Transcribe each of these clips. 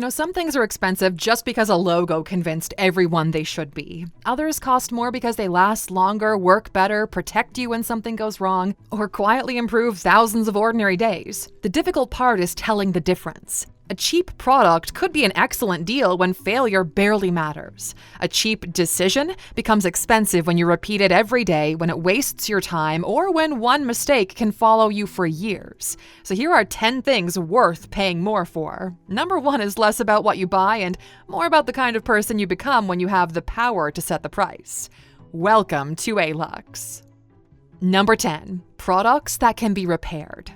Some things are expensive just because a logo convinced everyone they should be. Others cost more because they last longer, work better, protect you when something goes wrong, or quietly improve thousands of ordinary days. The difficult part is telling the difference. A cheap product could be an excellent deal when failure barely matters. A cheap decision becomes expensive when you repeat it every day, when it wastes your time, or when one mistake can follow you for years. So here are 10 things worth paying more for. Number 1 is less about what you buy and more about the kind of person you become when you have the power to set the price. Welcome to Alux. Number 10. Products that can be repaired.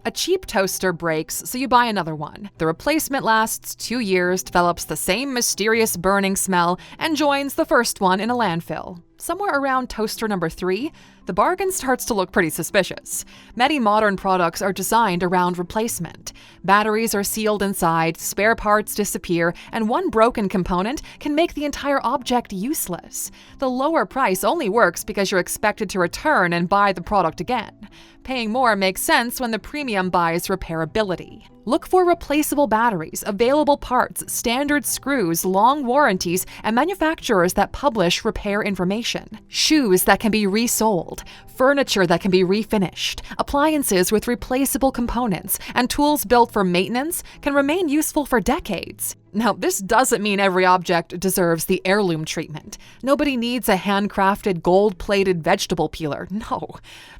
A cheap toaster breaks, so you buy another one. The replacement lasts 2 years, develops the same mysterious burning smell, and joins the first one in a landfill. Somewhere around toaster number 3, the bargain starts to look pretty suspicious. Many modern products are designed around replacement. Batteries are sealed inside, spare parts disappear, and one broken component can make the entire object useless. The lower price only works because you're expected to return and buy the product again. Paying more makes sense when the premium buys repairability. Look for replaceable batteries, available parts, standard screws, long warranties, and manufacturers that publish repair information. Shoes that can be resoled, furniture that can be refinished, appliances with replaceable components, and tools built for maintenance can remain useful for decades. Now, this doesn't mean every object deserves the heirloom treatment. Nobody needs a handcrafted, gold-plated vegetable peeler. No.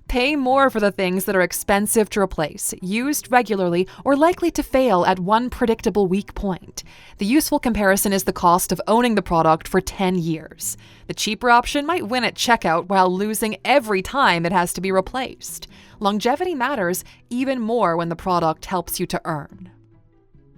Pay more for the things that are expensive to replace, used regularly, or likely to fail at one predictable weak point. The useful comparison is the cost of owning the product for 10 years. The cheaper option might win at checkout while losing every time it has to be replaced. Longevity matters even more when the product helps you to earn.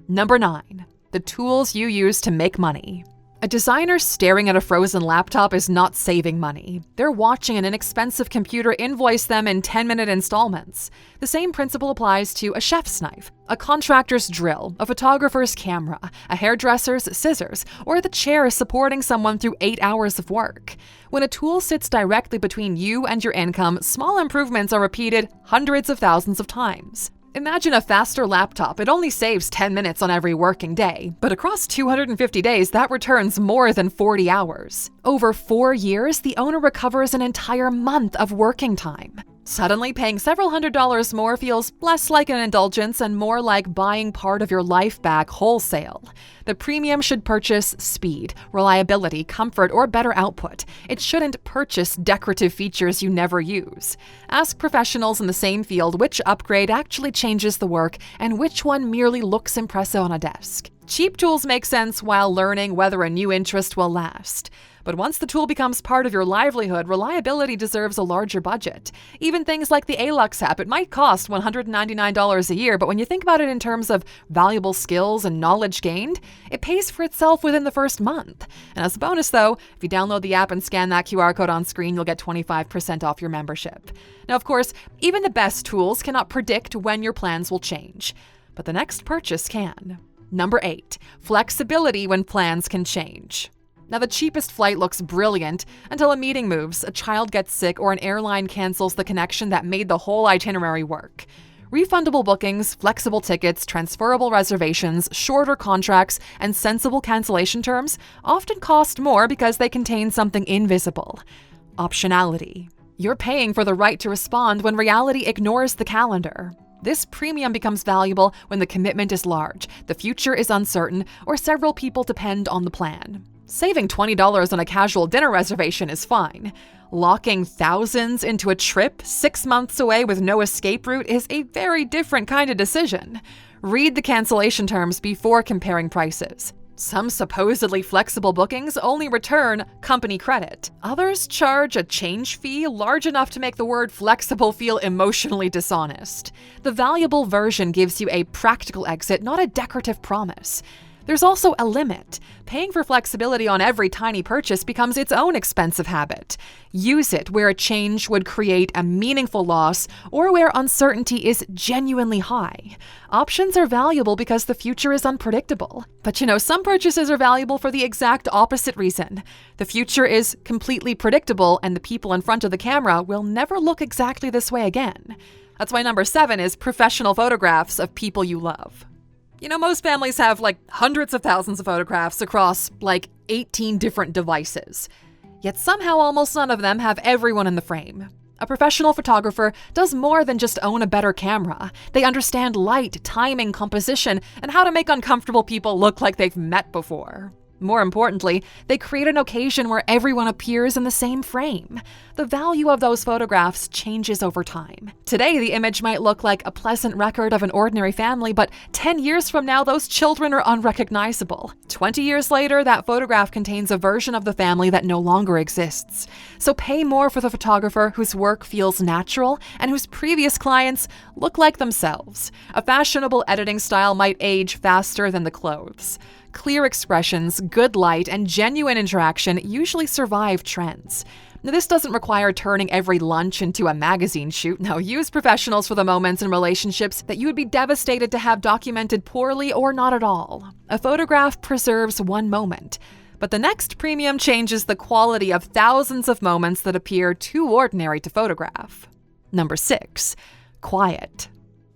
Number 9. The tools you use to make money. A designer staring at a frozen laptop is not saving money. They're watching an inexpensive computer invoice them in 10-minute installments. The same principle applies to a chef's knife, a contractor's drill, a photographer's camera, a hairdresser's scissors, or the chair supporting someone through 8 hours of work. When a tool sits directly between you and your income, small improvements are repeated hundreds of thousands of times. Imagine a faster laptop. It only saves 10 minutes on every working day, but across 250 days, that returns more than 40 hours. Over 4 years, the owner recovers an entire month of working time. Suddenly, paying several $100s more feels less like an indulgence and more like buying part of your life back wholesale. The premium should purchase speed, reliability, comfort, or better output. It shouldn't purchase decorative features you never use. Ask professionals in the same field which upgrade actually changes the work and which one merely looks impressive on a desk. Cheap tools make sense while learning whether a new interest will last. But once the tool becomes part of your livelihood, reliability deserves a larger budget. Even things like the Alux app, it might cost $199 a year, but when you think about it in terms of valuable skills and knowledge gained, it pays for itself within the first month. And as a bonus though, if you download the app and scan that QR code on screen, you'll get 25% off your membership. Now, of course, even the best tools cannot predict when your plans will change, but the next purchase can. Number 8, flexibility when plans can change. Now, the cheapest flight looks brilliant until a meeting moves, a child gets sick, or an airline cancels the connection that made the whole itinerary work. Refundable bookings, flexible tickets, transferable reservations, shorter contracts, and sensible cancellation terms often cost more because they contain something invisible: optionality. You're paying for the right to respond when reality ignores the calendar. This premium becomes valuable when the commitment is large, the future is uncertain, or several people depend on the plan. Saving $20 on a casual dinner reservation is fine. Locking thousands into a trip 6 months away with no escape route is a very different kind of decision. Read the cancellation terms before comparing prices. Some supposedly flexible bookings only return company credit. Others charge a change fee large enough to make the word flexible feel emotionally dishonest. The valuable version gives you a practical exit, not a decorative promise. There's also a limit. Paying for flexibility on every tiny purchase becomes its own expensive habit. Use it where a change would create a meaningful loss or where uncertainty is genuinely high. Options are valuable because the future is unpredictable. But some purchases are valuable for the exact opposite reason. The future is completely predictable, and the people in front of the camera will never look exactly this way again. That's why number 7 is professional photographs of people you love. Most families have hundreds of thousands of photographs across 18 different devices. Yet somehow almost none of them have everyone in the frame. A professional photographer does more than just own a better camera. They understand light, timing, composition, and how to make uncomfortable people look like they've met before. More importantly, they create an occasion where everyone appears in the same frame. The value of those photographs changes over time. Today, the image might look like a pleasant record of an ordinary family, but 10 years from now, those children are unrecognizable. 20 years later, that photograph contains a version of the family that no longer exists. So pay more for the photographer whose work feels natural and whose previous clients look like themselves. A fashionable editing style might age faster than the clothes. Clear expressions, good light, and genuine interaction usually survive trends. Now, this doesn't require turning every lunch into a magazine shoot. No, use professionals for the moments in relationships that you would be devastated to have documented poorly or not at all. A photograph preserves one moment, but the next premium changes the quality of thousands of moments that appear too ordinary to photograph. Number 6, quiet.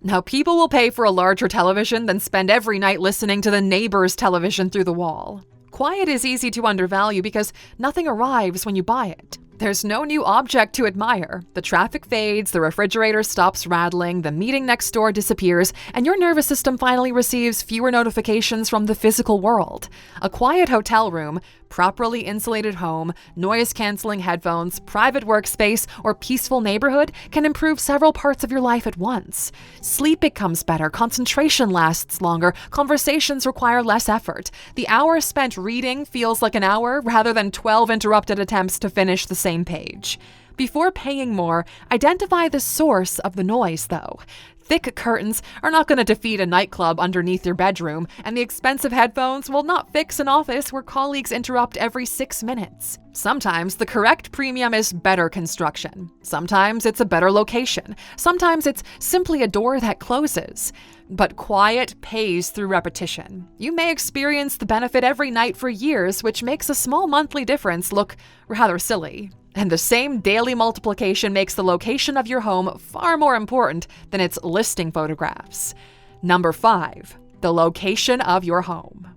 Now, people will pay for a larger television than spend every night listening to the neighbor's television through the wall. Quiet is easy to undervalue because nothing arrives when you buy it. There's no new object to admire. The traffic fades, the refrigerator stops rattling, the meeting next door disappears, and your nervous system finally receives fewer notifications from the physical world. A quiet hotel room, properly insulated home, noise-canceling headphones, private workspace, or peaceful neighborhood can improve several parts of your life at once. Sleep becomes better, concentration lasts longer, conversations require less effort. The hour spent reading feels like an hour rather than 12 interrupted attempts to finish the same page. Before paying more, identify the source of the noise, though. Thick curtains are not going to defeat a nightclub underneath your bedroom, and the expensive headphones will not fix an office where colleagues interrupt every 6 minutes. Sometimes the correct premium is better construction. Sometimes it's a better location. Sometimes it's simply a door that closes. But quiet pays through repetition. You may experience the benefit every night for years, which makes a small monthly difference look rather silly. And the same daily multiplication makes the location of your home far more important than its listing photographs. Number 5, the location of your home.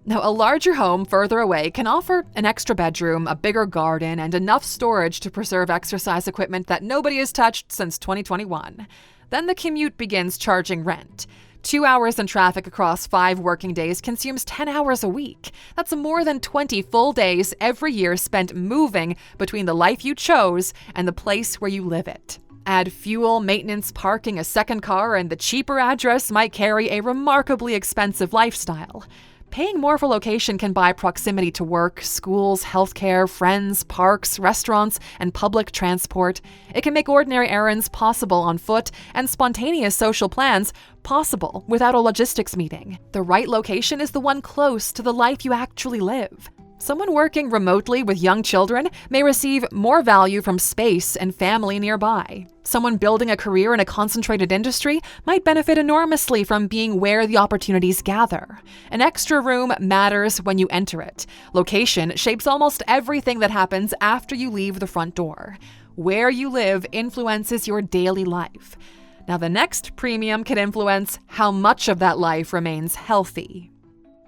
Now, a larger home further away can offer an extra bedroom, a bigger garden, and enough storage to preserve exercise equipment that nobody has touched since 2021. Then the commute begins charging rent. 2 hours in traffic across 5 working days consumes 10 hours a week. That's more than 20 full days every year spent moving between the life you chose and the place where you live it. Add fuel, maintenance, parking, a second car, and the cheaper address might carry a remarkably expensive lifestyle. Paying more for location can buy proximity to work, schools, healthcare, friends, parks, restaurants, and public transport. It can make ordinary errands possible on foot and spontaneous social plans possible without a logistics meeting. The right location is the one close to the life you actually live. Someone working remotely with young children may receive more value from space and family nearby. Someone building a career in a concentrated industry might benefit enormously from being where the opportunities gather. An extra room matters when you enter it. Location shapes almost everything that happens after you leave the front door. Where you live influences your daily life. Now, the next premium can influence how much of that life remains healthy.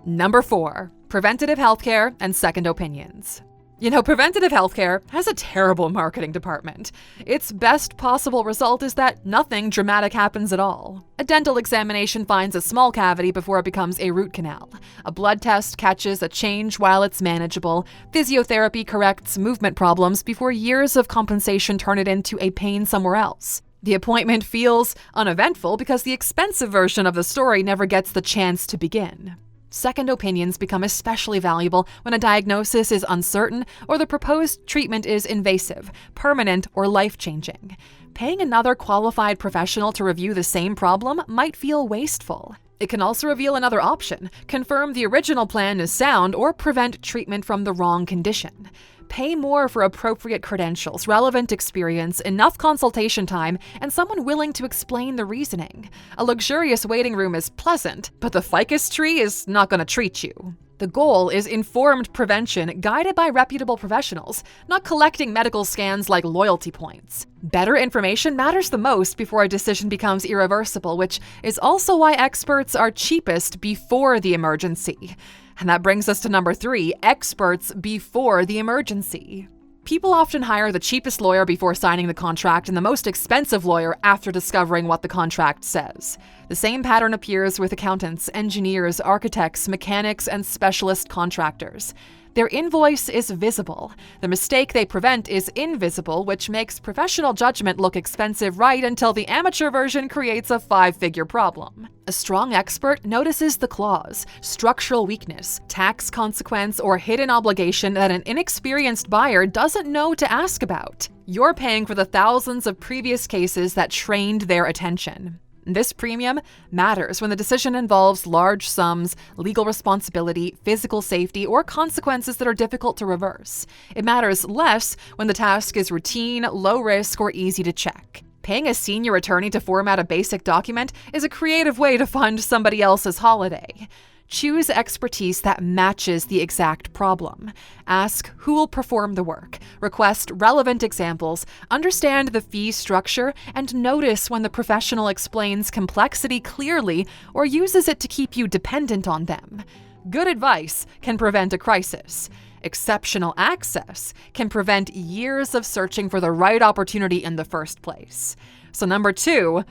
Number 4. Preventative healthcare and second opinions. Preventative healthcare has a terrible marketing department. Its best possible result is that nothing dramatic happens at all. A dental examination finds a small cavity before it becomes a root canal. A blood test catches a change while it's manageable. Physiotherapy corrects movement problems before years of compensation turn it into a pain somewhere else. The appointment feels uneventful because the expensive version of the story never gets the chance to begin. Second opinions become especially valuable when a diagnosis is uncertain or the proposed treatment is invasive, permanent, or life-changing. Paying another qualified professional to review the same problem might feel wasteful. It can also reveal another option, confirm the original plan is sound, or prevent treatment from the wrong condition. Pay more for appropriate credentials, relevant experience, enough consultation time, and someone willing to explain the reasoning. A luxurious waiting room is pleasant, but the ficus tree is not going to treat you. The goal is informed prevention guided by reputable professionals, not collecting medical scans like loyalty points. Better information matters the most before a decision becomes irreversible, which is also why experts are cheapest before the emergency. And that brings us to number 3, experts before the emergency. People often hire the cheapest lawyer before signing the contract and the most expensive lawyer after discovering what the contract says. The same pattern appears with accountants, engineers, architects, mechanics, and specialist contractors. Their invoice is visible. The mistake they prevent is invisible, which makes professional judgment look expensive right until the amateur version creates a 5-figure problem. A strong expert notices the clause, structural weakness, tax consequence, or hidden obligation that an inexperienced buyer doesn't know to ask about. You're paying for the thousands of previous cases that trained their attention. This premium matters when the decision involves large sums, legal responsibility, physical safety, or consequences that are difficult to reverse. It matters less when the task is routine, low risk, or easy to check. Paying a senior attorney to format a basic document is a creative way to fund somebody else's holiday. Choose expertise that matches the exact problem. Ask who will perform the work, request relevant examples, understand the fee structure, and notice when the professional explains complexity clearly or uses it to keep you dependent on them. Good advice can prevent a crisis. Exceptional access can prevent years of searching for the right opportunity in the first place. So number 2,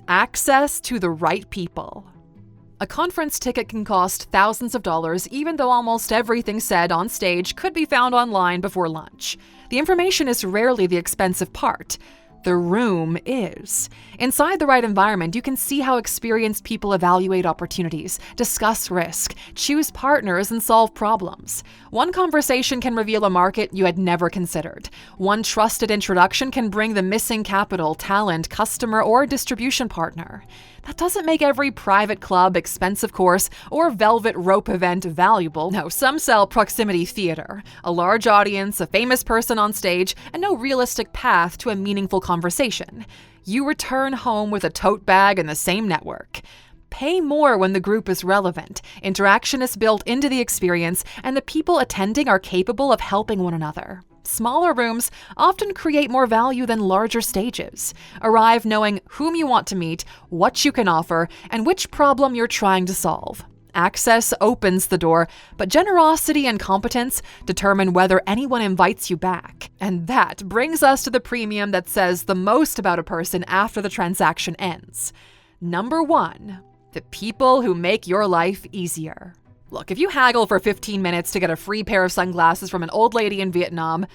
access to the right people. A conference ticket can cost thousands of dollars, even though almost everything said on stage could be found online before lunch. The information is rarely the expensive part. The room is. Inside the right environment, you can see how experienced people evaluate opportunities, discuss risk, choose partners, and solve problems. One conversation can reveal a market you had never considered. One trusted introduction can bring the missing capital, talent, customer, or distribution partner. That doesn't make every private club, expensive course, or velvet rope event valuable. No, some sell proximity theater, a large audience, a famous person on stage, and no realistic path to a meaningful conversation. You return home with a tote bag and the same network. Pay more when the group is relevant, interaction is built into the experience, and the people attending are capable of helping one another. Smaller rooms often create more value than larger stages. Arrive knowing whom you want to meet, what you can offer, and which problem you're trying to solve. Access opens the door, but generosity and competence determine whether anyone invites you back. And that brings us to the premium that says the most about a person after the transaction ends. Number 1, the people who make your life easier. Look, if you haggle for 15 minutes to get a free pair of sunglasses from an old lady in Vietnam,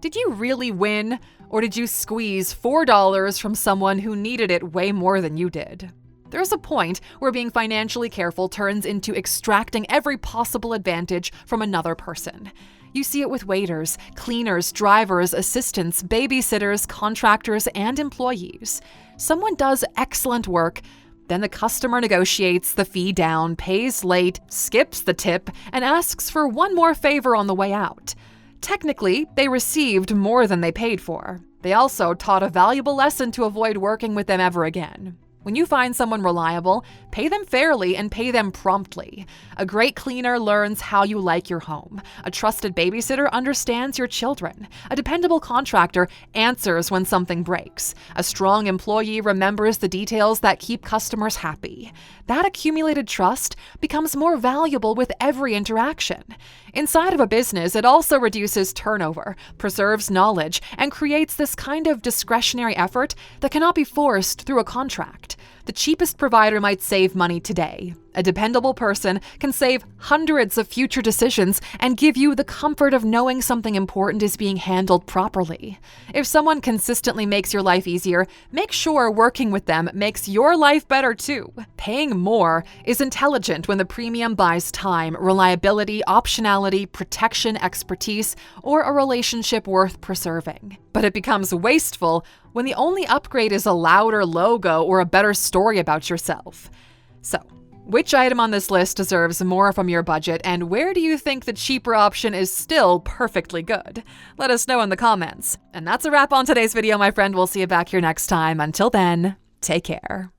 did you really win, or did you squeeze $4 from someone who needed it way more than you did? There's a point where being financially careful turns into extracting every possible advantage from another person. You see it with waiters, cleaners, drivers, assistants, babysitters, contractors, and employees. Someone does excellent work, then the customer negotiates the fee down, pays late, skips the tip, and asks for one more favor on the way out. Technically, they received more than they paid for. They also taught a valuable lesson to avoid working with them ever again. When you find someone reliable, pay them fairly and pay them promptly. A great cleaner learns how you like your home. A trusted babysitter understands your children. A dependable contractor answers when something breaks. A strong employee remembers the details that keep customers happy. That accumulated trust becomes more valuable with every interaction. Inside of a business, it also reduces turnover, preserves knowledge, and creates this kind of discretionary effort that cannot be forced through a contract. The cheapest provider might save money today. A dependable person can save hundreds of future decisions and give you the comfort of knowing something important is being handled properly. If someone consistently makes your life easier, make sure working with them makes your life better too. Paying more is intelligent when the premium buys time, reliability, optionality, protection, expertise, or a relationship worth preserving. But it becomes wasteful when the only upgrade is a louder logo or a better story about yourself. So, which item on this list deserves more from your budget, and where do you think the cheaper option is still perfectly good? Let us know in the comments. And that's a wrap on today's video, my friend. We'll see you back here next time. Until then, take care.